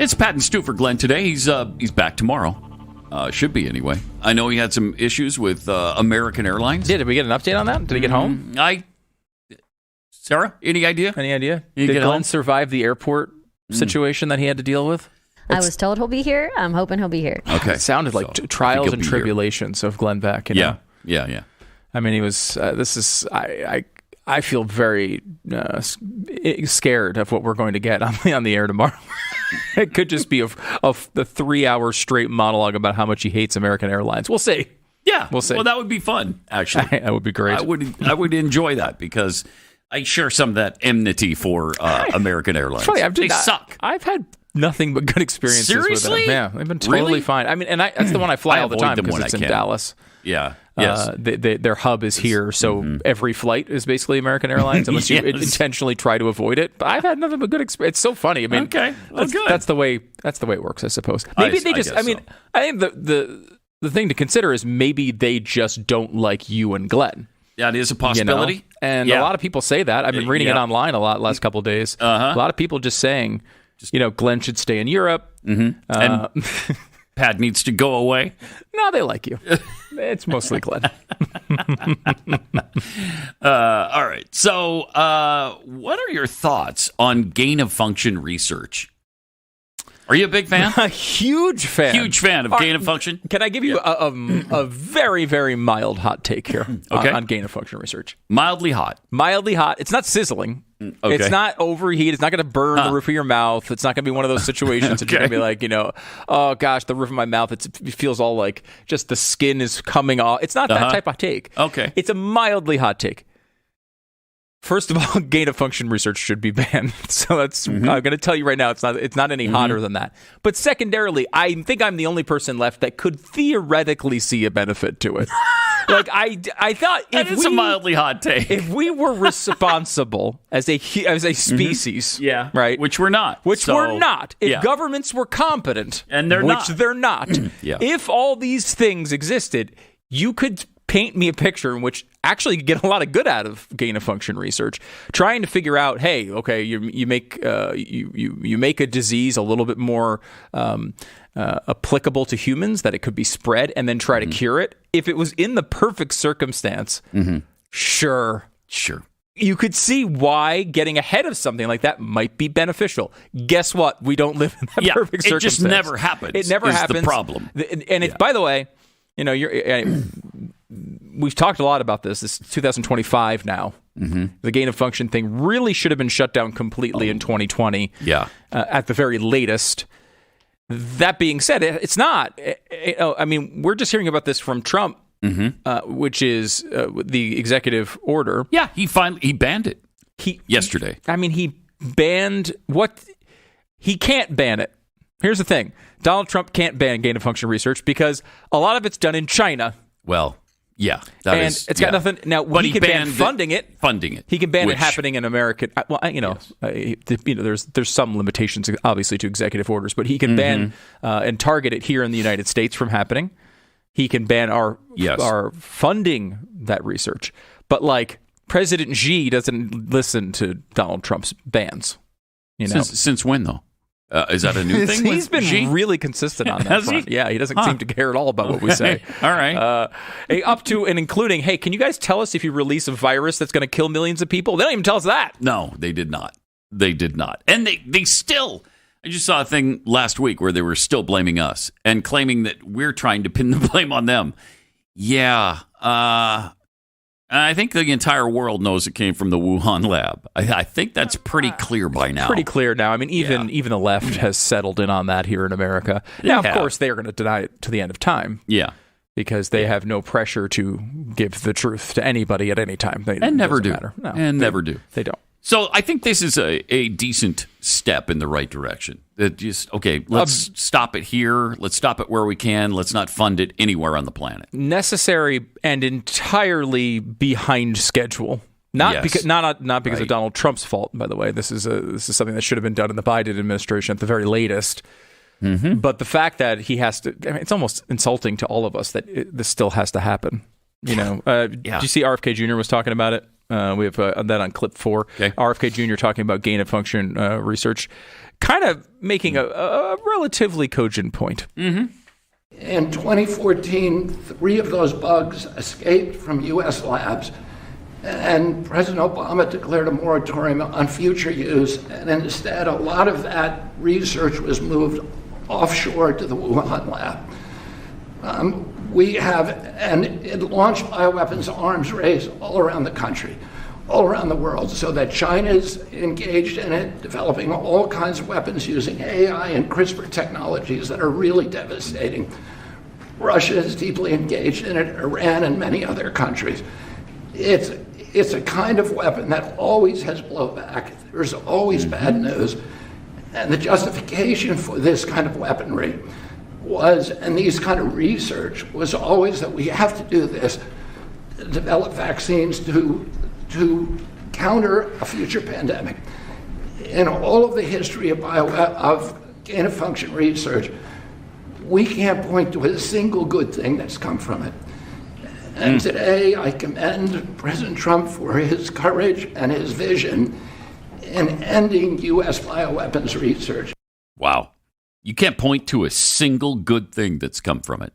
It's Pat and Stu for Glenn today. He's back tomorrow. Should be anyway. I know he had some issues with American Airlines. Yeah, did we get an update on that? Did he get home? Sarah, any idea? Did Glenn survive the airport situation that he had to deal with? I was told he'll be here. I'm hoping he'll be here. Okay. It sounded like trials and tribulations of Glenn Beck. You know? Yeah. I mean, he was. I feel very scared of what we're going to get on the air tomorrow. It could just be a 3-hour straight monologue about how much he hates American Airlines. We'll see. Yeah, we'll see. Well, that would be fun. Actually, that would be great. I would enjoy that because I share some of that enmity for American Airlines. Funny, they suck. I've had nothing but good experiences Seriously? with them. Yeah, they've been totally fine. I mean, and that's the one I fly all the time because it's in Dallas. Yeah. Yes. Their hub is here, so every flight is basically American Airlines unless you intentionally try to avoid it. But I've had nothing but good experience. It's so funny. I mean, okay, well, good. That's the way it works, I suppose. Maybe they just. I think the thing to consider is maybe they just don't like you and Glenn. That is a possibility. You know? And a lot of people say that. I've been reading it online a lot last couple of days. A lot of people just saying, Glenn should stay in Europe. And Pat needs to go away. No, they like you. It's mostly Glenn. All right. So what are your thoughts on gain-of-function research? Are you a big fan? A huge fan. Huge fan of gain-of-function? Can I give you a very, very mild hot take here on gain-of-function research? Mildly hot. Mildly hot. It's not sizzling. Okay. It's not overheat. It's not going to burn the roof of your mouth. It's not going to be one of those situations that you're going to be like, oh gosh, the roof of my mouth, it feels all like just the skin is coming off. It's not that type of take. Okay. It's a mildly hot take. First of all, gain-of-function research should be banned. So that's I'm going to tell you right now, it's not any hotter than that. But secondarily, I think I'm the only person left that could theoretically see a benefit to it. Like I thought, it's a mildly hot take. If we were responsible as a species, right, which we're not, if governments were competent, and they're not, if all these things existed, you could paint me a picture in which actually you get a lot of good out of gain-of-function research, trying to figure out, hey, okay, you make a disease a little bit more applicable to humans, that it could be spread, and then try to cure it. If it was in the perfect circumstance, sure. You could see why getting ahead of something like that might be beneficial. Guess what? We don't live in that perfect circumstance. It just never happens. It never happens. The problem. And it's, by the way, we've talked a lot about this. This is 2025 now. The gain-of-function thing really should have been shut down completely in 2020. At the very latest. That being said, it's not. I mean, we're just hearing about this from Trump, which is the executive order. Yeah, he banned it yesterday. He banned what? He can't ban it. Here's the thing. Donald Trump can't ban gain-of-function research because a lot of it's done in China. Well, yeah. It's got nothing. Now, but he can ban funding it. He can ban it happening in American. Well, there's some limitations, obviously, to executive orders, but he can ban and target it here in the United States from happening. He can ban our funding that research. But like President Xi doesn't listen to Donald Trump's bans. Since when, though? Is that a new thing? He's been really consistent on that front. Yeah, he doesn't seem to care at all about what we say. All right. Up to and including, hey, can you guys tell us if you release a virus that's going to kill millions of people? They don't even tell us that. No, they did not. And they still... I just saw a thing last week where they were still blaming us and claiming that we're trying to pin the blame on them. Yeah. I think the entire world knows it came from the Wuhan lab. I think that's pretty clear by now. Pretty clear now. I mean, even the left has settled in on that here in America. Now, of course, they are going to deny it to the end of time. Yeah. Because they have no pressure to give the truth to anybody at any time. And never do. No, never do. They don't. So I think this is a decent step in the right direction. Let's stop it here. Let's stop it where we can. Let's not fund it anywhere on the planet. Necessary and entirely behind schedule. Not because of Donald Trump's fault, by the way. This is something that should have been done in the Biden administration at the very latest. But the fact that he has to, it's almost insulting to all of us that this still has to happen. Did you see RFK Jr. was talking about it? We have that on clip 4. Okay. RFK Jr. talking about gain-of-function research, kind of making a relatively cogent point. In 2014, 3 of those bugs escaped from U.S. labs, and President Obama declared a moratorium on future use, and instead a lot of that research was moved offshore to the Wuhan lab. And it launched bioweapons arms race all around the country, all around the world, so that China's engaged in it, developing all kinds of weapons using AI and CRISPR technologies that are really devastating. Russia is deeply engaged in it, Iran and many other countries. It's a kind of weapon that always has blowback. There's always bad news. And the justification for this kind of weaponry and these kind of research was always that we have to do this, to develop vaccines to counter a future pandemic. In all of the history of gain-of-function research, we can't point to a single good thing that's come from it. And today, I commend President Trump for his courage and his vision in ending U.S. bioweapons research. Wow. You can't point to a single good thing that's come from it.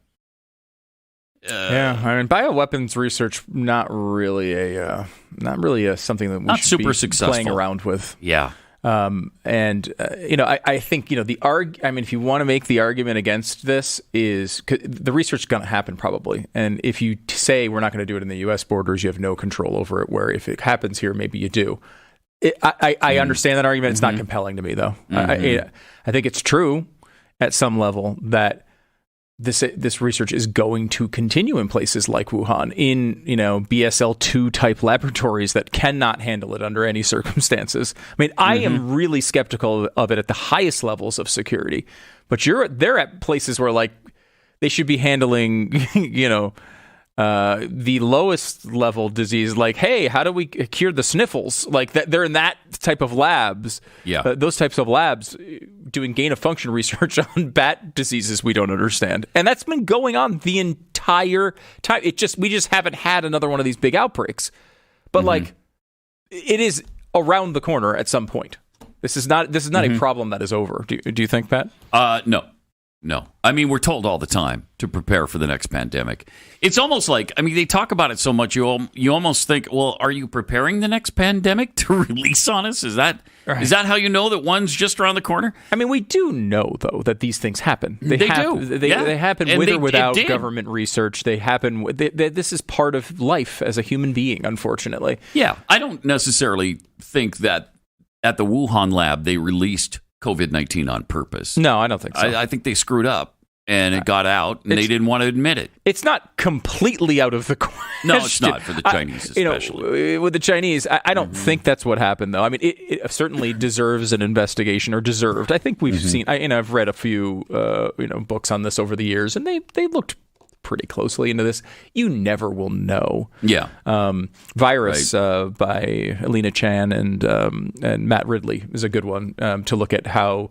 Yeah, I mean, bioweapons research not really a something that we Not should super be successful. playing around with. Yeah. I think if you want to make the argument against this, is the research is going to happen probably, and if you say we're not going to do it in the U.S. borders, you have no control over it. Where if it happens here, maybe you do. I understand that argument. It's not compelling to me, though. I think it's true at some level that this research is going to continue in places like Wuhan, in BSL-2 type laboratories that cannot handle it under any circumstances. I mean, I am really skeptical of it at the highest levels of security, but they're at places where like they should be handling, the lowest level disease, like, hey, how do we cure the sniffles? Like that, they're in that type of labs. Yeah, those types of labs doing gain of function research on bat diseases we don't understand, and that's been going on the entire time. We just haven't had another one of these big outbreaks, but like it is around the corner at some point. This is not a problem that is over. Do you think, Pat? No. I mean, we're told all the time to prepare for the next pandemic. It's almost like, I mean, they talk about it so much, you almost think, well, are you preparing the next pandemic to release on us? Is that how you know that one's just around the corner? I mean, we do know, though, that these things happen. They do. They happen with or without government research. They happen. This is part of life as a human being, unfortunately. Yeah. I don't necessarily think that at the Wuhan lab they released COVID-19 on purpose. No, I don't think so. I think they screwed up and it got out and they didn't want to admit it. It's not completely out of the question. No, it's not for the Chinese especially. With the Chinese, I don't think that's what happened, though. I mean, it certainly deserves an investigation, or deserved. I think we've seen, I've read a few books on this over the years, and they looked pretty closely into this. You never will know. Yeah. Virus by Alina Chan and Matt Ridley is a good one to look at how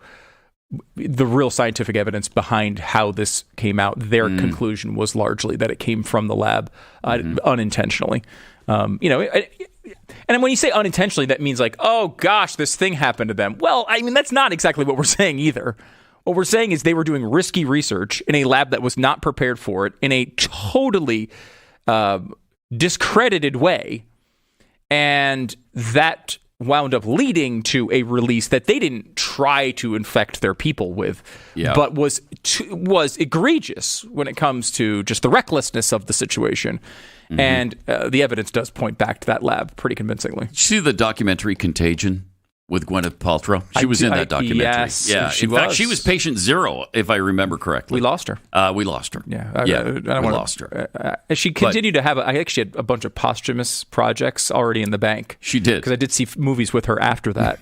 the real scientific evidence behind how this came out. Their conclusion was largely that it came from the lab unintentionally. And when you say unintentionally, that means like, oh gosh, this thing happened to them. Well, I mean, that's not exactly what we're saying either. What we're saying is they were doing risky research in a lab that was not prepared for it in a totally discredited way. And that wound up leading to a release that they didn't try to infect their people with, but was egregious when it comes to just the recklessness of the situation. And the evidence does point back to that lab pretty convincingly. Did you see the documentary Contagion with Gwyneth Paltrow? She was in that documentary. Yes, yeah. In fact, she was patient 0, if I remember correctly. We lost her. We lost her. Yeah, we lost her. She continued to have. I think she had a bunch of posthumous projects already in the bank. She did, because I did see movies with her after that.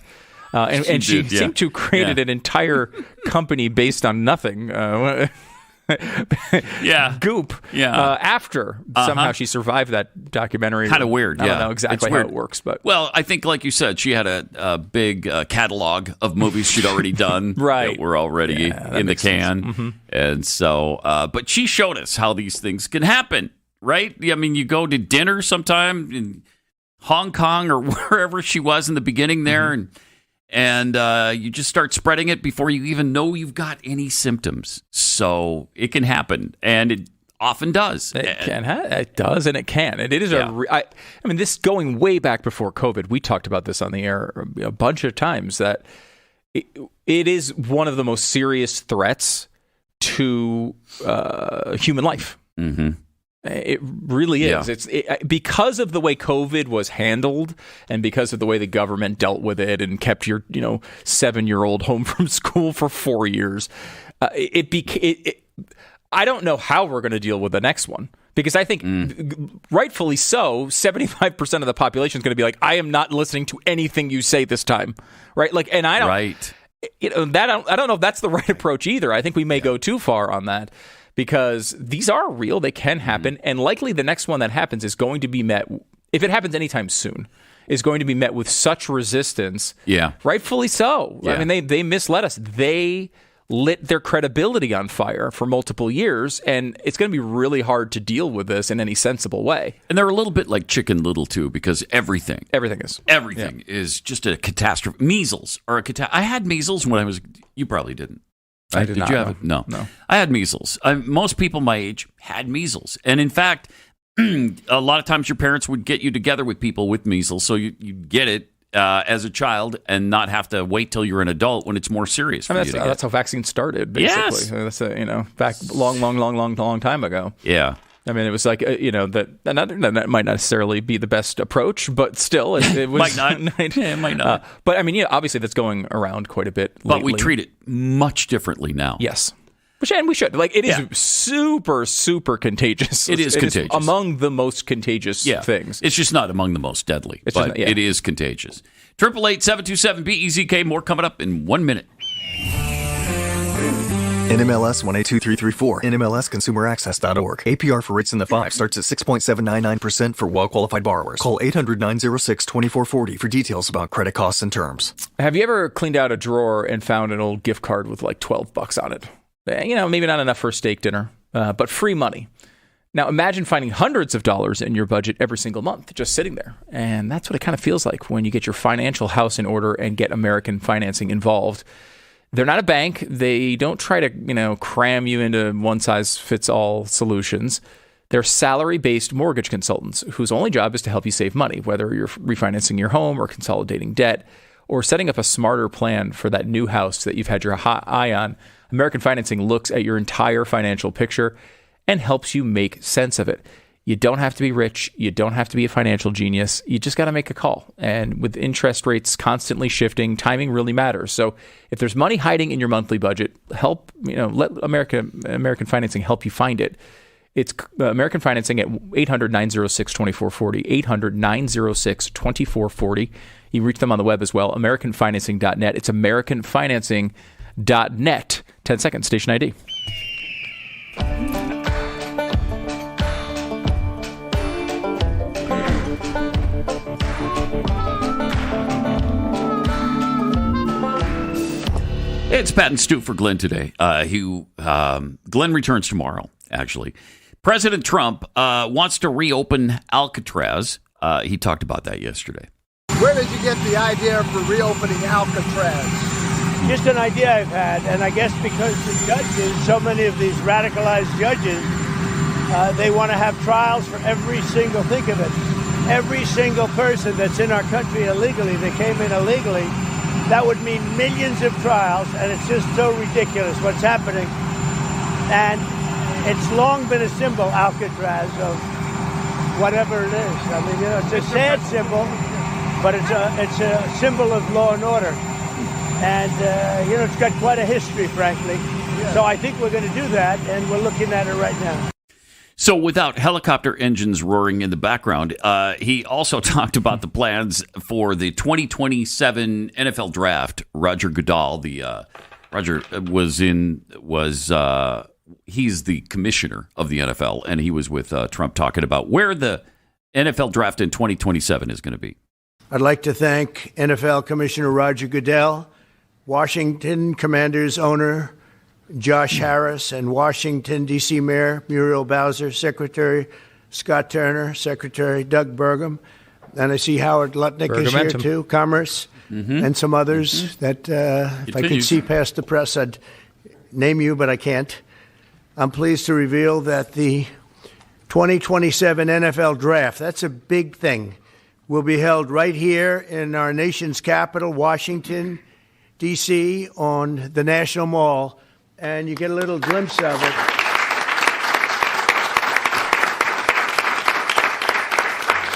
And she seemed to have created an entire company based on nothing. Goop. After somehow she survived that documentary. Kind of weird. I don't know exactly how it works, but I think, like you said, she had a big catalog of movies she'd already done that were already in the can, and so. But she showed us how these things can happen, right? I mean, you go to dinner sometime and Hong Kong or wherever she was in the beginning there, and you just start spreading it before you even know you've got any symptoms. So it can happen, and it often does. It does, and it can. And it is I mean, this going way back before COVID, we talked about this on the air a bunch of times, that it is one of the most serious threats to human life. Mm-hmm. It really is. It's because of the way COVID was handled, and because of the way the government dealt with it and kept your 7-year-old home from school for 4 years. I don't know how we're going to deal with the next one, because I think rightfully so, 75% of the population is going to be like, I am not listening to anything you say this time, right? Like, and I don't. Right. I don't know if that's the right approach either. I think we may go too far on that, because these are real. They can happen. And likely the next one that happens is going to be met, if it happens anytime soon, is going to be met with such resistance. Yeah. Rightfully so. Yeah. I mean, they misled us. They lit their credibility on fire for multiple years, and it's going to be really hard to deal with this in any sensible way. And they're a little bit like Chicken Little, too, because everything is just a catastrophe. Measles are a catastrophe. I had measles when I was, you probably didn't. I did not. Did you have it? No. I had measles. Most people my age had measles. And in fact, a lot of times your parents would get you together with people with measles, so you get it as a child and not have to wait till you're an adult when it's more serious for you. That's how vaccines started, basically. Yes. That's back long time ago. Yeah. I mean, it was like, that might not necessarily be the best approach, but still, it was. Might not. It might not. But I mean, obviously that's going around quite a bit lately. But we treat it much differently now. Yes. And we should. Like, it is super, super contagious. It is contagious. Is among the most contagious things. It's just not among the most deadly, but it is contagious. 888-727-BEZK. More coming up in 1 minute. NMLS 182334. NMLSConsumerAccess.org. APR for rates in the 5 starts at 6.799% for well-qualified borrowers. Call 800-906-2440 for details about credit costs and terms. Have you ever cleaned out a drawer and found an old gift card with like $12 on it? Maybe not enough for a steak dinner, but free money. Now, imagine finding hundreds of dollars in your budget every single month just sitting there. And that's what it kind of feels like when you get your financial house in order and get American Financing involved. They're not a bank. They don't try to, cram you into one-size-fits-all solutions. They're salary-based mortgage consultants whose only job is to help you save money, whether you're refinancing your home or consolidating debt or setting up a smarter plan for that new house that you've had your eye on. American Financing looks at your entire financial picture and helps you make sense of it. You don't have to be rich. You don't have to be a financial genius. You just got to make a call. And with interest rates constantly shifting, timing really matters. So if there's money hiding in your monthly budget, let American Financing help you find it. It's American Financing at 800-906-2440, 800-906-2440. You can reach them on the web as well, AmericanFinancing.net. It's AmericanFinancing.net. 10 seconds, station ID. It's Pat and Stu for Glenn today. Glenn returns tomorrow, actually. President Trump wants to reopen Alcatraz. He talked about that yesterday. Where did you get the idea for reopening Alcatraz? Just an idea I've had, and I guess because the judges, so many of these radicalized judges, they want to have trials for every single, think of it, every single person that's in our country illegally, they came in illegally. That would mean millions of trials, and it's just so ridiculous what's happening. And it's long been a symbol, Alcatraz, of whatever it is. I mean, it's a sad symbol, but it's a symbol of law and order. And, it's got quite a history, frankly. Yeah. So I think we're going to do that, and we're looking at it right now. So without helicopter engines roaring in the background, he also talked about the plans for the 2027 NFL draft. Roger Goodell, he's the commissioner of the NFL, and he was with Trump talking about where the NFL draft in 2027 is going to be. I'd like to thank NFL Commissioner Roger Goodell, Washington Commanders owner Josh Harris, and Washington, D.C. Mayor Muriel Bowser, Secretary Scott Turner, Secretary Doug Burgum, And I see Howard Lutnick is here, too, Commerce, and some others that if I could see past the press, I'd name you, but I can't. I'm pleased to reveal that the 2027 NFL Draft, that's a big thing, will be held right here in our nation's capital, Washington, D.C., on the National Mall, and you get a little glimpse of it.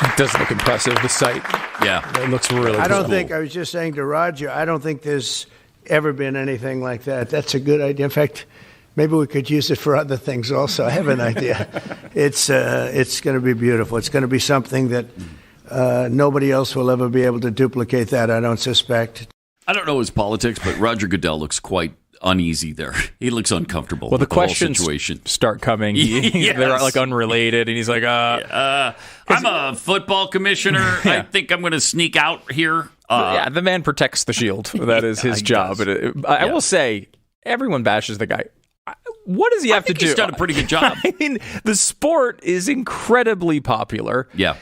It does look impressive, the site. Yeah. It looks really I don't cool. think, I was just saying to Roger, I don't think there's ever been anything like that. That's a good idea. In fact, maybe we could use it for other things also. I have an idea. It's going to be beautiful. It's going to be something that nobody else will ever be able to duplicate that, I don't suspect. I don't know his politics, but Roger Goodell looks quite uneasy there. He looks uncomfortable. Well, the with the whole questions situation start coming. Yes. They're like unrelated, and he's like, I'm a football commissioner. Yeah. I think I'm going to sneak out here. yeah, the man protects the shield. That is his job. I will say, everyone bashes the guy. What does he have to do? He's done a pretty good job. I mean, the sport is incredibly popular. Yeah.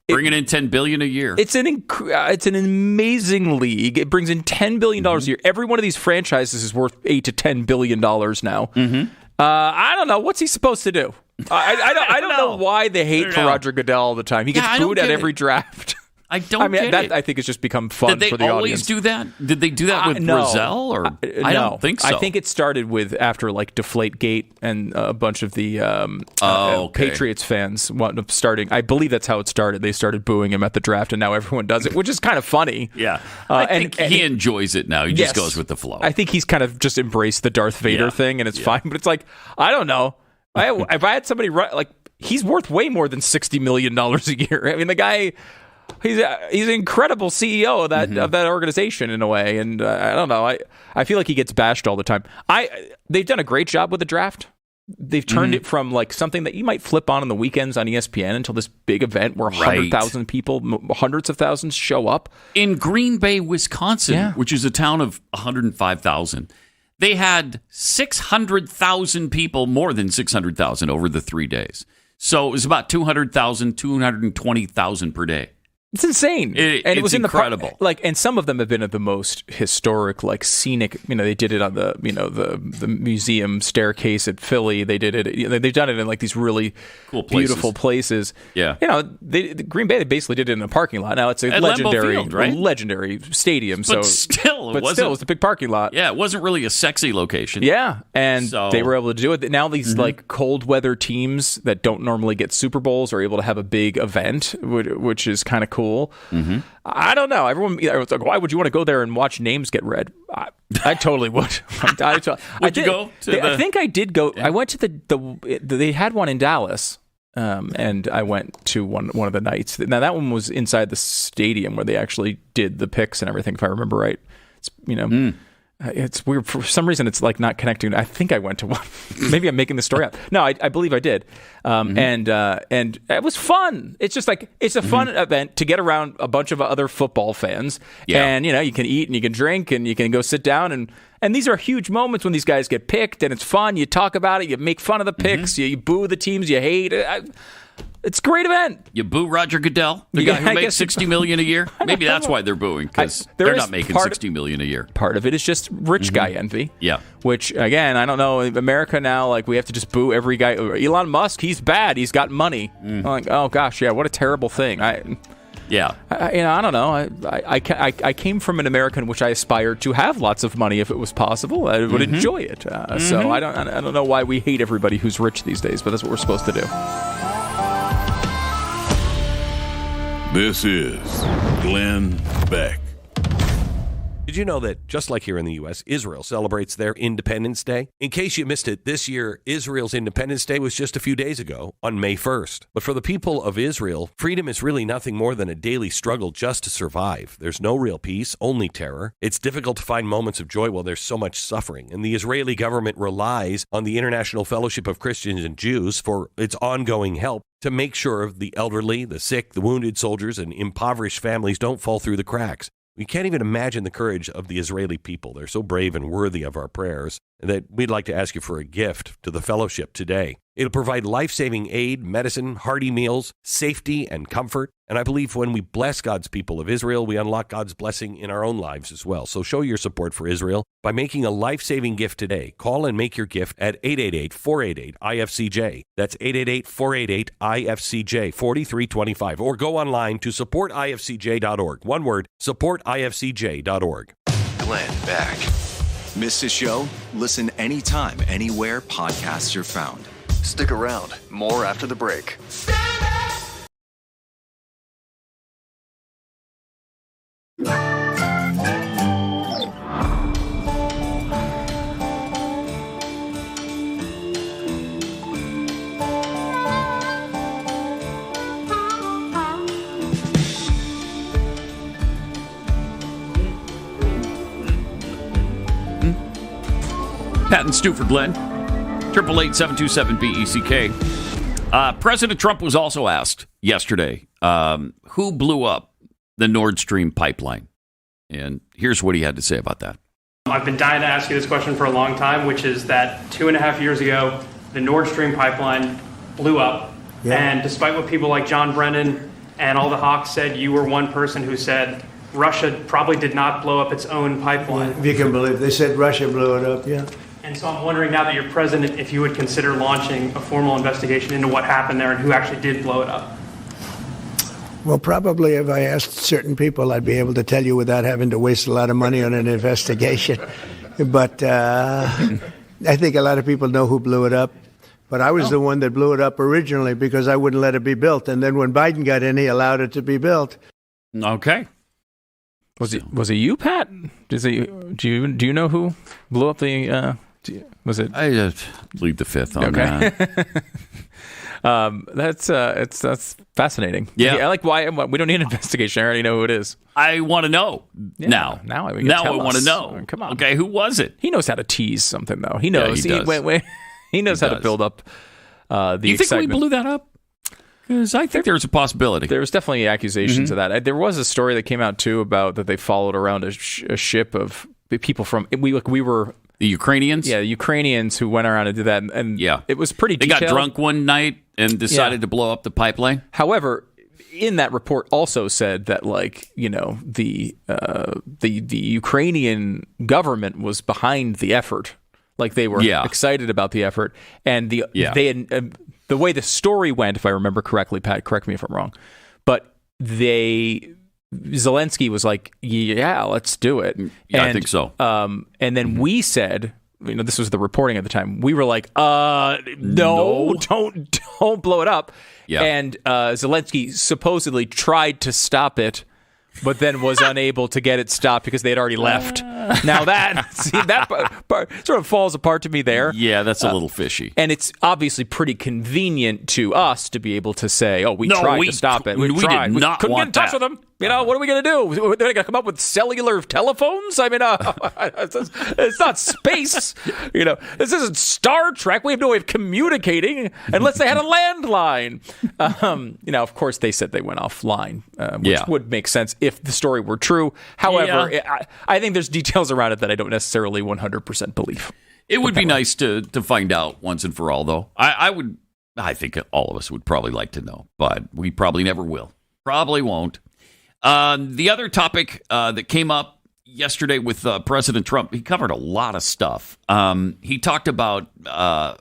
Bringing in $10 billion a year. It's an amazing league. It brings in $10 billion a year. Every one of these franchises is worth $8 to $10 billion now. Mm-hmm. I don't know. What's he supposed to do? I don't know why the hate for Roger Goodell all the time. He gets booed at every draft. I don't get it. I think it's just become fun for the audience. Did they always do that? Did they do that with Brazil? Or I don't think so. I think it started with after like Deflategate and a bunch of the Patriots fans wound up starting. I believe that's how it started. They started booing him at the draft, and now everyone does it, which is kind of funny. Yeah, I think he enjoys it now. He just goes with the flow. I think he's kind of just embraced the Darth Vader thing, and it's fine. But it's like, I don't know. If I had somebody like, he's worth way more than $60 million a year. I mean, the guy. He's an incredible CEO of that organization in a way, and I don't know. I feel like he gets bashed all the time. They've done a great job with the draft. They've turned it from like something that you might flip on the weekends on ESPN until this big event where 100,000 people, hundreds of thousands show up. In Green Bay, Wisconsin, which is a town of 105,000, they had 600,000 people, more than 600,000 over the 3 days. So it was about 200,000, 220,000 per day. It's insane. It was incredible. And some of them have been at the most historic, like scenic. They did it on the the museum staircase at Philly. They did it. They've done it in like these really cool, beautiful places. Yeah. Green Bay, they basically did it in a parking lot. Now it's a legendary stadium. But still, it was a big parking lot. Yeah, it wasn't really a sexy location. Yeah, and they were able to do it. Now these like cold weather teams that don't normally get Super Bowls are able to have a big event, which is kind of cool. Mm-hmm. I don't know. Everyone's like, why would you want to go there and watch names get read? I totally would. Would you go? I think I did go. Yeah. I went to they had one in Dallas, and I went to one of the nights. Now that one was inside the stadium where they actually did the picks and everything, if I remember right. It's, It's weird. For some reason, it's like not connecting. I think I went to one. Maybe I'm making the story up. No, I believe I did. And it was fun. It's just like, it's a fun event to get around a bunch of other football fans. Yeah. And, you can eat and you can drink and you can go sit down. And these are huge moments when these guys get picked and it's fun. You talk about it. You make fun of the picks. You boo the teams you hate. It's a great event. You boo Roger Goodell, the guy who makes $60 million a year. Maybe that's why they're booing, because they're not making $60 million a year. Part of it is just rich guy envy. Yeah. Which, again, I don't know. America now, like, we have to just boo every guy. Elon Musk, he's bad. He's got money. I'm like, oh gosh, yeah, what a terrible thing. I don't know. I came from an America in which I aspired to have lots of money if it was possible. I would enjoy it. So I don't know why we hate everybody who's rich these days, but that's what we're supposed to do. This is Glenn Beck. Did you know that just like here in the U.S., Israel celebrates their Independence Day? In case you missed it, this year, Israel's Independence Day was just a few days ago on May 1st. But for the people of Israel, freedom is really nothing more than a daily struggle just to survive. There's no real peace, only terror. It's difficult to find moments of joy while there's so much suffering. And the Israeli government relies on the International Fellowship of Christians and Jews for its ongoing help to make sure the elderly, the sick, the wounded soldiers, and impoverished families don't fall through the cracks. We can't even imagine the courage of the Israeli people. They're so brave and worthy of our prayers that we'd like to ask you for a gift to the fellowship today. It'll provide life-saving aid, medicine, hearty meals, safety, and comfort. And I believe when we bless God's people of Israel, we unlock God's blessing in our own lives as well. So show your support for Israel by making a life-saving gift today. Call and make your gift at 888-488-IFCJ. That's 888-488-IFCJ, 4325. Or go online to supportifcj.org. One word, supportifcj.org. Glenn Beck. Miss a show? Listen anytime, anywhere podcasts are found. Stick around. More after the break. Pat and Stu for Glenn. 888-727-BECK. President Trump was also asked yesterday who blew up the Nord Stream pipeline. And here's what he had to say about that. I've been dying to ask you this question for a long time, which is that 2.5 years ago, the Nord Stream pipeline blew up. Yeah. And despite what people like John Brennan and all the hawks said, you were one person who said Russia probably did not blow up its own pipeline. If you can believe, they said Russia blew it up, yeah. And so I'm wondering now that you're president, if you would consider launching a formal investigation into what happened there and who actually did blow it up. Well, probably if I asked certain people, I'd be able to tell you without having to waste a lot of money on an investigation. But I think a lot of people know who blew it up. But I was the one that blew it up originally because I wouldn't let it be built. And then when Biden got in, he allowed it to be built. Okay. Was it you, Pat? Do you know who blew up the? Was it? I just plead the fifth on that. That's fascinating. Yeah, I like why we don't need an investigation. I already know who it is. I want to know now. Now I want to know. Come on. Okay, who was it? He knows how to tease something, though. He knows. Yeah, he does. He knows how to build up the you excitement. Think we blew that up? Because I think there's a possibility. There was definitely accusations of that. There was a story that came out too about that they followed around a ship of people from we were the Ukrainians. Yeah, the Ukrainians who went around and did that, and yeah, it was pretty detailed. They got drunk one night and decided to blow up the pipeline. However, in that report also said that the Ukrainian government was behind the effort. Like they were excited about the effort, and they had. The way the story went, if I remember correctly, Pat, correct me if I'm wrong, but Zelensky was like, yeah, let's do it. Yeah, I think so. And then we said, this was the reporting at the time, we were like, no, don't blow it up. Yeah. And Zelensky supposedly tried to stop it, but then was unable to get it stopped because they had already left. Now that part sort of falls apart to me there. Yeah, that's a little fishy. And it's obviously pretty convenient to us to be able to say, "Oh, we tried to stop it. We tried. Did not couldn't want get in touch that. with them. What are we going to do? They're going to come up with cellular telephones? I mean, it's not space. This isn't Star Trek. We have no way of communicating unless they had a landline. Of course, they said they went offline, which would make sense if the story were true. However, I think there's details around it that I don't necessarily 100% believe. It would be nice to find out once and for all, though. I think all of us would probably like to know, but we probably never will. Probably won't. The other topic that came up yesterday with President Trump, he covered a lot of stuff. He talked about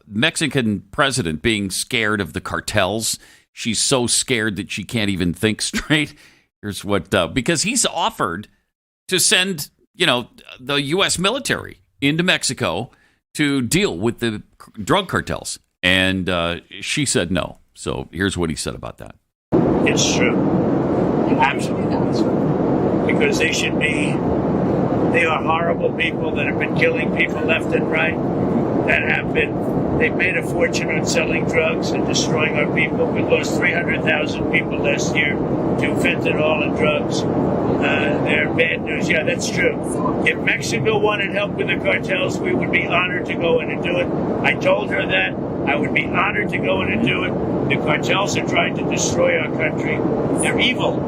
Mexican president being scared of the cartels. She's so scared that she can't even think straight. Here's what, because he's offered to send, the U.S. military into Mexico to deal with the drug cartels. And she said no. So here's what he said about that. It's true. Absolutely. Because they are horrible people that have been killing people left and right, they've made a fortune on selling drugs and destroying our people. We lost 300,000 people last year to fentanyl and drugs. They're bad news. Yeah, that's true. If Mexico wanted help with the cartels, we would be honored to go in and do it. I told her that. I would be honored to go in and do it. The cartels are trying to destroy our country. They're evil.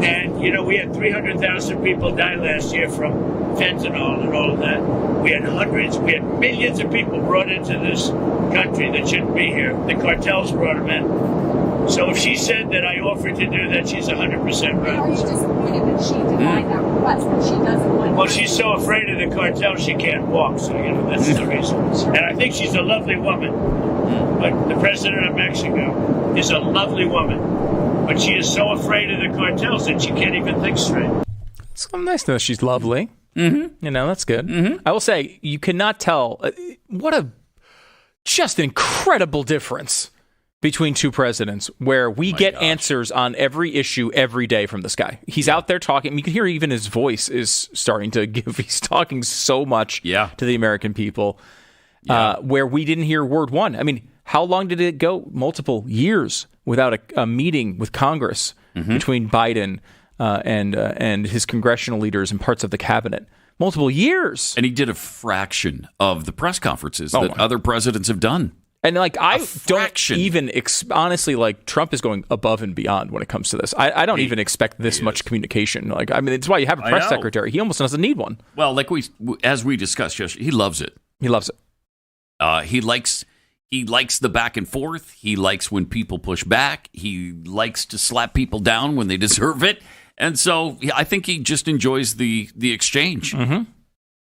And, we had 300,000 people die last year from fentanyl and all of that. We had millions of people brought into this country that shouldn't be here. The cartels brought them in. So if she said that I offered to do that, she's 100% right. Are you disappointed that she denied that request, that she doesn't want Well, she's so afraid of the cartel she can't walk, so, that's the reason. And I think she's a lovely woman. But the president of Mexico is a lovely woman. But she is so afraid of the cartels that she can't even think straight. It's nice to know she's lovely. Mm-hmm. That's good. Mm-hmm. I will say, you cannot tell just an incredible difference between two presidents where we get answers on every issue every day from this guy. He's out there talking. You can hear even his voice is starting to give. He's talking so much to the American people where we didn't hear word one. I mean, how long did it go? Multiple years without a meeting with Congress between Biden and his congressional leaders and parts of the cabinet. Multiple years. And he did a fraction of the press conferences that other presidents have done. And I don't even honestly, Trump is going above and beyond when it comes to this. I don't even expect this much communication. It's why you have a press secretary. He almost doesn't need one. Well, as we discussed yesterday, he loves it. He loves it. He likes the back and forth. He likes when people push back. He likes to slap people down when they deserve it. And so I think he just enjoys the exchange. Mm-hmm.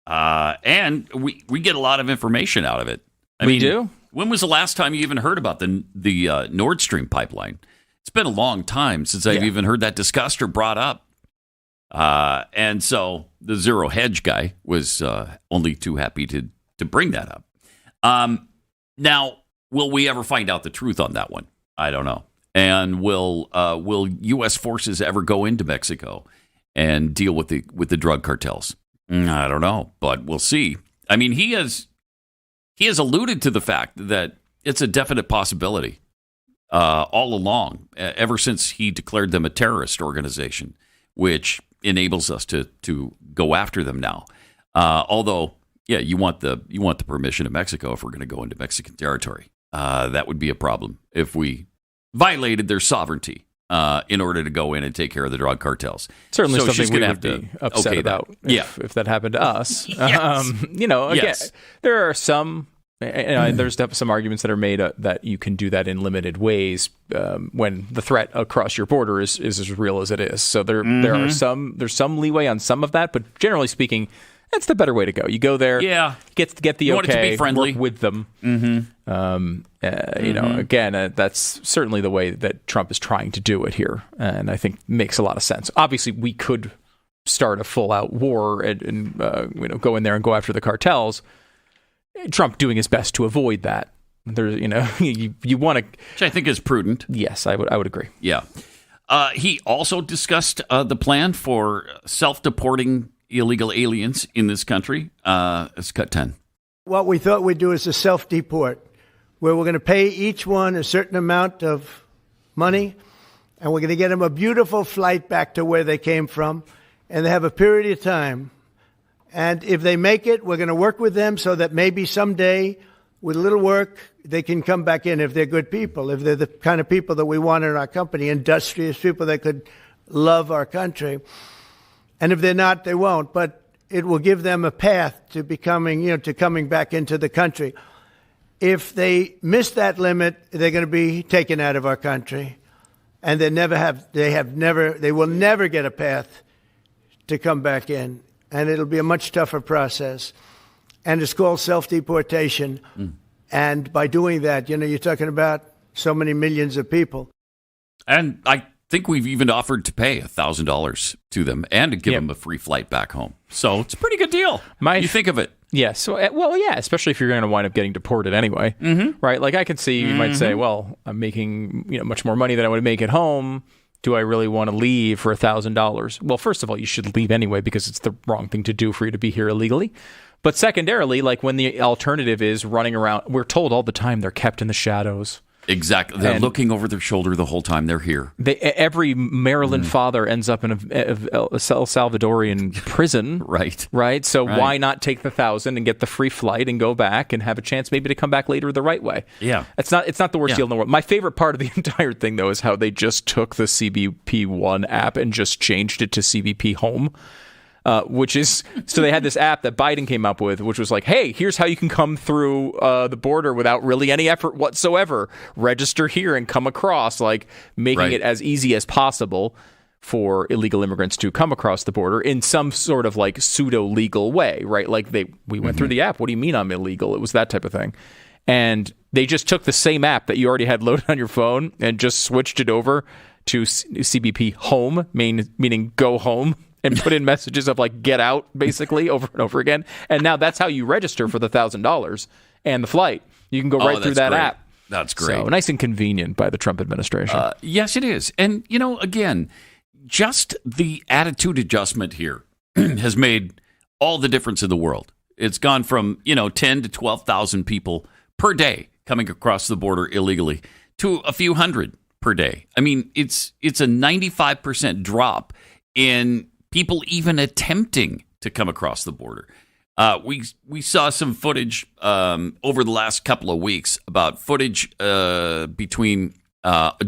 And we get a lot of information out of it. We do. When was the last time you even heard about the Nord Stream pipeline? It's been a long time since I've even heard that discussed or brought up. And so the Zero Hedge guy was only too happy to bring that up. Now, will we ever find out the truth on that one? I don't know. And will U.S. forces ever go into Mexico and deal with the drug cartels? I don't know, but we'll see. I mean, he has alluded to the fact that it's a definite possibility all along, ever since he declared them a terrorist organization, which enables us to go after them now. Although, you want the permission of Mexico if we're going to go into Mexican territory. That would be a problem if we violated their sovereignty in order to go in and take care of the drug cartels. Certainly something we would be upset about if that happened to us. Yes. Again, there are some... there's some arguments that are made that you can do that in limited ways when the threat across your border is as real as it is. So there's some leeway on some of that, but generally speaking, that's the better way to go. You go there, get the you want it to be friendly, work with them. Again, that's certainly the way that Trump is trying to do it here, and I think makes a lot of sense. Obviously, we could start a full-out war and go in there and go after the cartels. Trump doing his best to avoid that. There's, you want to, which I think is prudent. Yes, I would agree. Yeah. He also discussed the plan for self-deporting illegal aliens in this country. Let's cut 10. What we thought we'd do is a self-deport, where we're going to pay each one a certain amount of money, and we're going to get them a beautiful flight back to where they came from, and they have a period of time. And if they make it, we're going to work with them so that maybe someday, with a little work, they can come back in if they're good people, if they're the kind of people that we want in our company, industrious people that could love our country. And if they're not, they won't. But it will give them a path to becoming, to coming back into the country. If they miss that limit, they're going to be taken out of our country. And they will never get a path to come back in. And it'll be a much tougher process. And it's called self-deportation. And by doing that, you're talking about so many millions of people. And I think we've even offered to pay $1,000 to them and to give them a free flight back home. So it's a pretty good deal. You think of it. Yes. So, especially if you're going to wind up getting deported anyway. Right? Like I could see you might say, well, I'm making much more money than I would make at home. Do I really want to leave for $1,000? Well, first of all, you should leave anyway because it's the wrong thing to do for you to be here illegally. But secondarily, like when the alternative is running around, we're told all the time they're kept in the shadows. Exactly. They're looking over their shoulder the whole time they're here. Every Maryland father ends up in a El Salvadorian prison. Right. So why not take the $1,000 and get the free flight and go back and have a chance maybe to come back later the right way? Yeah. It's not the worst deal in the world. My favorite part of the entire thing, though, is how they just took the CBP One app and just changed it to CBP Home. which is, so they had this app that Biden came up with, which was like, hey, here's how you can come through the border without really any effort whatsoever. Register here and come across, like making it as easy as possible for illegal immigrants to come across the border in some sort of like pseudo-legal way, right? Like we went through the app. What do you mean I'm illegal? It was that type of thing. And they just took the same app that you already had loaded on your phone and just switched it over to CBP Home, meaning go home, and put in messages of like get out, basically, over and over again. And now that's how you register for the $1,000 and the flight. You can go right through that app. That's great. So nice and convenient by the Trump administration. Yes, it is. And, again, just the attitude adjustment here has made all the difference in the world. It's gone from, 10 to 12,000 people per day coming across the border illegally to a few hundred per day. I mean, it's a 95% drop in people even attempting to come across the border. We saw some footage over the last couple of weeks about footage between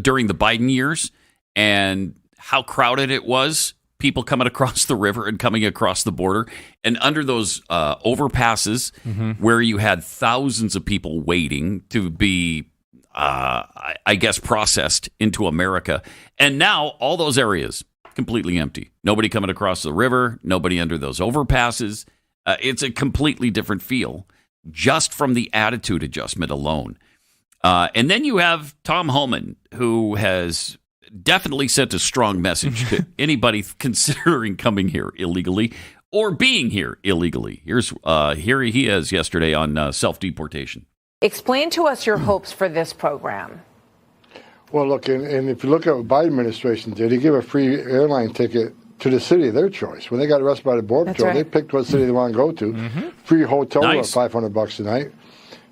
during the Biden years and how crowded it was, people coming across the river and coming across the border. And under those overpasses where you had thousands of people waiting to be, I guess, processed into America. And now all those areas completely empty. Nobody coming across the river, nobody under those overpasses. It's a completely different feel just from the attitude adjustment alone. And then you have Tom Homan, who has definitely sent a strong message to anybody considering coming here illegally or being here illegally. Here he is yesterday on self-deportation. Explain to us your hopes for this program. Well, look, and if you look at what Biden administration did, he gave a free airline ticket to the city of their choice. When they got arrested by the Border Patrol, they picked what city they want to go to. Free hotel room, $500 a night,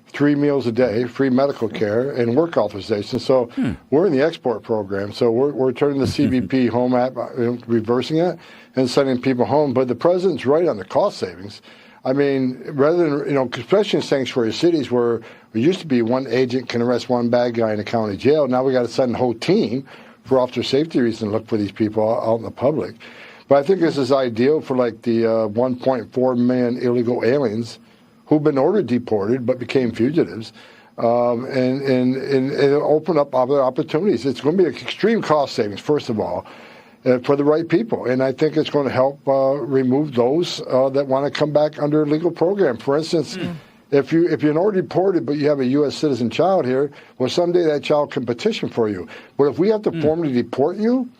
3 meals a day, free medical care, and work authorization. So we're in the export program. So we're turning the CBP Home app, reversing it, and sending people home. But the president's right on the cost savings. I mean, rather than, especially in sanctuary cities where it used to be one agent can arrest one bad guy in a county jail, now we got to send a whole team for officer safety reasons to look for these people out in the public. But I think this is ideal for like the 1.4 million illegal aliens who've been ordered deported but became fugitives, and open up other opportunities. It's going to be extreme cost savings, first of all, for the right people. And I think it's going to help remove those that want to come back under a legal program. For instance, if you're already deported but you have a U.S. citizen child here, well, someday that child can petition for you. But if we have to formally deport you,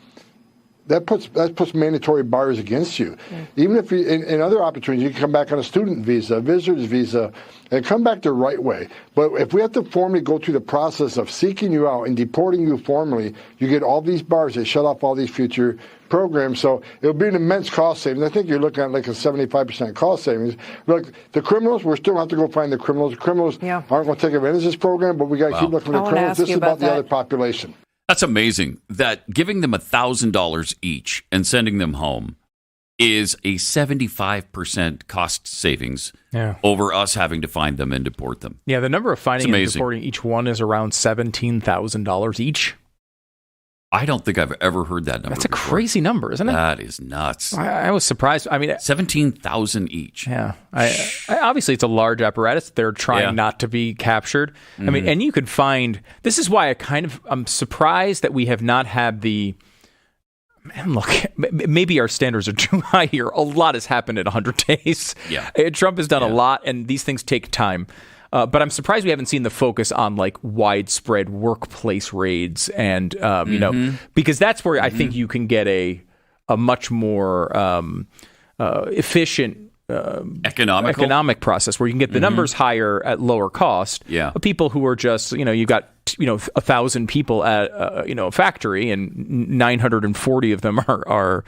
that puts mandatory bars against you. Even if you, in other opportunities, you can come back on a student visa, a visitor's visa, and come back the right way. But if we have to formally go through the process of seeking you out and deporting you formally, you get all these bars that shut off all these future programs. So it'll be an immense cost savings. I think you're looking at like a 75% cost savings. Look, the criminals, we're still going to have to go find the criminals. The criminals aren't going to take advantage of this program, but we got to keep looking at the criminals. This is about the other population. That's amazing that giving them $1,000 each and sending them home is a 75% cost savings over us having to find them and deport them. Yeah, the number of finding and deporting each one is around $17,000 each. I don't think I've ever heard that number. That's a crazy number, isn't it? That is nuts. I was surprised. I mean, 17,000 each. Yeah. I obviously, it's a large apparatus. They're trying not to be captured. I mean, and you could find. This is why I'm surprised that we have not had the. Man, look, maybe our standards are too high here. A lot has happened in 100 days. Yeah. Trump has done a lot, and these things take time. But I'm surprised we haven't seen the focus on like widespread workplace raids and, because that's where I think you can get a much more efficient economic process where you can get the numbers higher at lower cost. Yeah. People who are just, you've got, 1,000 people at, a factory and 940 of them are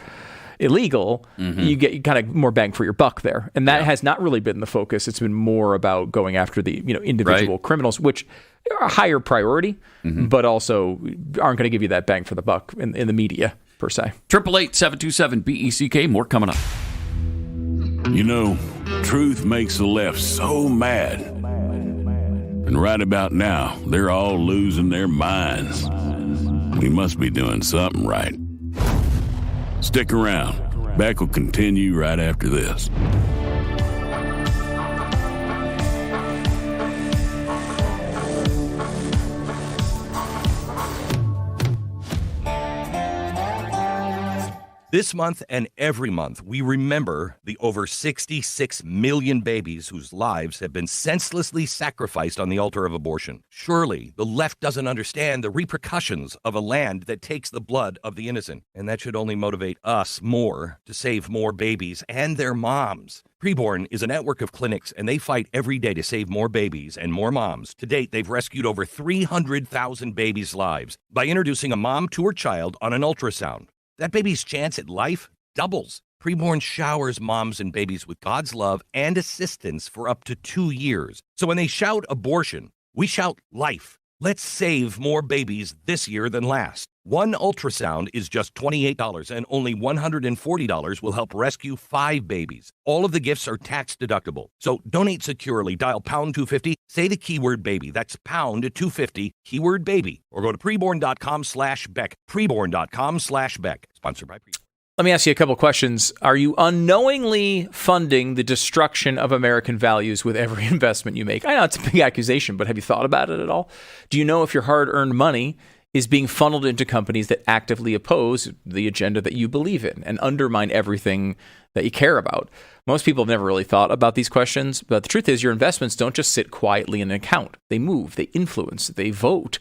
illegal, you get kind of more bang for your buck there. And that has not really been the focus. It's been more about going after the individual criminals, which are a higher priority, but also aren't going to give you that bang for the buck in the media, per se. 888-727-BECK. More coming up. Truth makes the left so mad. And right about now, they're all losing their minds. We must be doing something right. Stick around. Beck will continue right after this. This month and every month, we remember the over 66 million babies whose lives have been senselessly sacrificed on the altar of abortion. Surely, the left doesn't understand the repercussions of a land that takes the blood of the innocent. And that should only motivate us more to save more babies and their moms. Preborn is a network of clinics, and they fight every day to save more babies and more moms. To date, they've rescued over 300,000 babies' lives by introducing a mom to her child on an ultrasound. That baby's chance at life doubles. Preborn showers moms and babies with God's love and assistance for up to 2 years. So when they shout abortion, we shout life. Let's save more babies this year than last. One ultrasound is just $28, and only $140 will help rescue 5 babies. All of the gifts are tax deductible. So donate securely. Dial pound 250. Say the keyword baby. That's pound 250, keyword baby. Or go to preborn.com/Beck. Preborn.com/Beck. Sponsored by Preborn. Let me ask you a couple questions. Are you unknowingly funding the destruction of American values with every investment you make? I know it's a big accusation, but have you thought about it at all? Do you know if your hard-earned money is being funneled into companies that actively oppose the agenda that you believe in and undermine everything that you care about? Most people have never really thought about these questions, but the truth is your investments don't just sit quietly in an account. They move, they influence, they vote.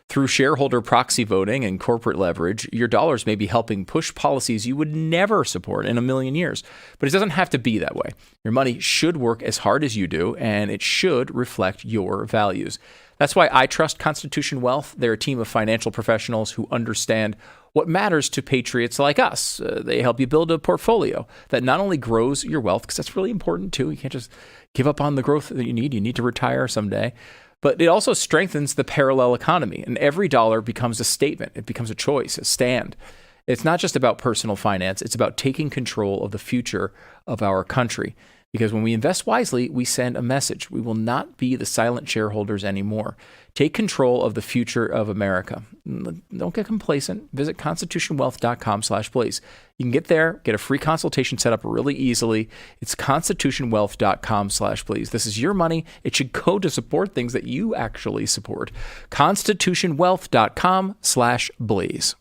Through shareholder proxy voting and corporate leverage, your dollars may be helping push policies you would never support in a million years. But it doesn't have to be that way. Your money should work as hard as you do, and it should reflect your values. That's why I trust Constitution Wealth. They're a team of financial professionals who understand what matters to patriots like us. They help you build a portfolio that not only grows your wealth, because that's really important too. You can't just give up on the growth that you need. You need to retire someday. But it also strengthens the parallel economy, and every dollar becomes a statement. It becomes a choice, a stand. It's not just about personal finance. It's about taking control of the future of our country. Because when we invest wisely, we send a message. We will not be the silent shareholders anymore. Take control of the future of America. Don't get complacent. Visit constitutionwealth.com/please. You can get there, get a free consultation set up really easily. It's constitutionwealth.com/please. This is your money. It should go to support things that you actually support. constitutionwealth.com/please.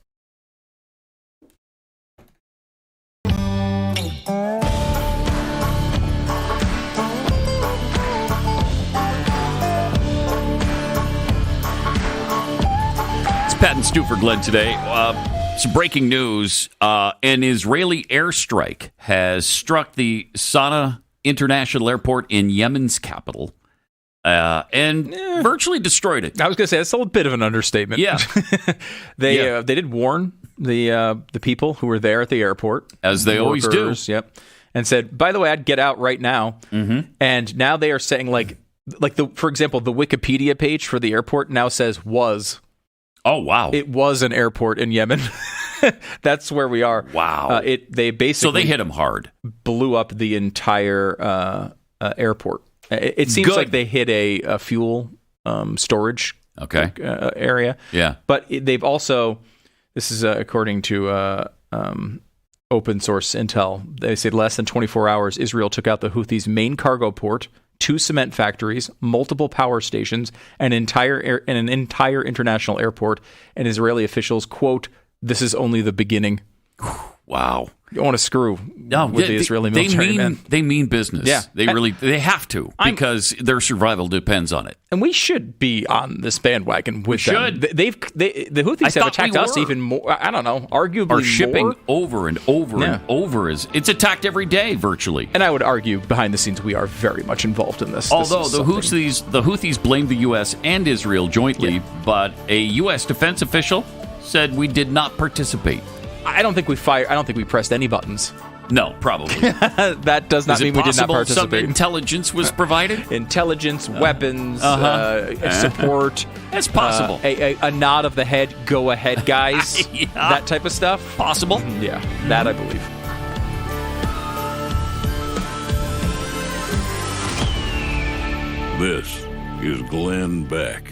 Pat and Stu for Glenn today. Some breaking news. An Israeli airstrike has struck the Sana'a International Airport in Yemen's capital and virtually destroyed it. I was going to say, that's a bit of an understatement. Yeah. They did warn the people who were there at the airport. As they always do. Yep. And said, by the way, I'd get out right now. Mm-hmm. And now they are saying, for example, the Wikipedia page for the airport now says was. Oh, wow. It was an airport in Yemen. That's where we are. Wow. They basically... So they hit them hard. Blew up the entire airport. It seems like they hit a fuel storage area. Yeah. But they've also... This is according to open source intel. They say less than 24 hours, Israel took out the Houthis' main cargo port, 2 cement factories, multiple power stations, an entire international airport, and Israeli officials, quote, "This is only the beginning." Wow. You don't want to screw with the Israeli military, man. They mean business. Yeah. They have to, because their survival depends on it. And we should be on this bandwagon with them. The Houthis have attacked us even more. I don't know, arguably Our shipping more. over and over and over it's attacked every day virtually. And I would argue behind the scenes we are very much involved in this. Although the Houthis blamed the U.S. and Israel jointly, but a U.S. defense official said we did not participate. I don't think we pressed any buttons. No, probably. That does not mean we did not participate. Some intelligence was provided? Intelligence, weapons, support. It's possible. A nod of the head, go ahead, guys. Yeah. That type of stuff. Possible? Yeah, that I believe. This is Glenn Beck.